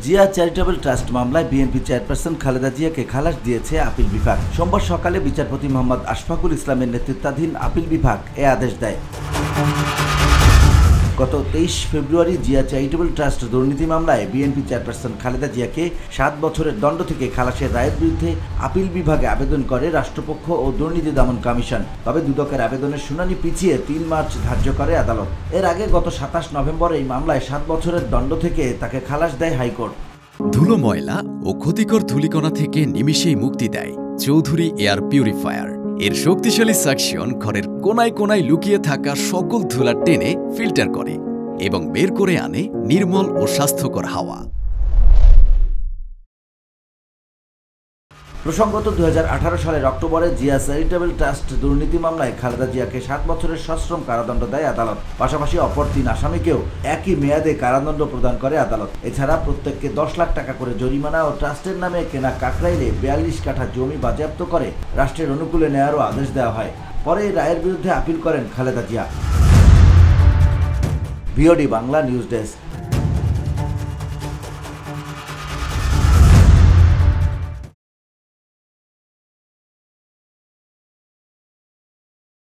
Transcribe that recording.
Zia charitable trust মামলায় BNP chairperson Khaleda জিয়াকে খালাস দিয়েছে আপিল বিভাগ। সোমবার সকালে বিচারপতি মোহাম্মদ আশফাকুল ইসলামের নেতৃত্বাধীন আপিল বিভাগ এ আদেশ দেয়। গত 23 ফেব্রুয়ারি জিয়া চ্যারিটেবল ট্রাস্ট দুর্নীতি মামলায় বিএনপি চেয়ারপারসন খালেদা জিয়াকে 7 বছরের দণ্ড থেকে খালাসের রায়ের বিরুদ্ধে আপিল বিভাগে আবেদন করে রাষ্ট্রপক্ষ ও দুর্নীতি দমন কমিশন। তবে দুদকের আবেদনের শুনানি পিছিয়ে 3 মার্চ ধার্য করে আদালত। এর আগে গত 27 নভেম্বর এই মামলায় 7 বছরের দণ্ড থেকে তাকে খালাস দেয় হাইকোর্ট। ধুলো, ময়লা ও ক্ষতিকর ধূলিকণা থেকে নিমিষেই মুক্তি দেয় চৌধুরী এয়ার পিউরিফায়ার। এর শক্তিশালী সাকশন ঘরের কোনায় কোনায় লুকিয়ে থাকা সকল ধুলা টেনে ফিল্টার করে এবং বের করে আনে নির্মল ও স্বাস্থ্যকর হাওয়া। প্রসঙ্গত 2018 সালের অক্টোবরে জিয়া চ্যারিটেবল ট্রাস্ট দুর্নীতি মামলায় খালেদা জিয়াকে 7 বছরের সশ্রম কারাদণ্ড দেয় আদালত। পাশাপাশি অপর 3 আসামিকেও একই মেয়াদে কারাদণ্ড প্রদান করে আদালত। এছাড়া প্রত্যেককে 10 লাখ টাকা করে জরিমানা ও ট্রাস্টের নামে কেনা কাকরাইলে 42 কাঠা জমি বাজেয়াপ্ত করে রাষ্ট্রের অনুকূলে নেয়ারও আদেশ দেওয়া হয়। পরে এই রায়ের বিরুদ্ধে আপিল করেন Khaleda Zia. VOD Bangla news desk.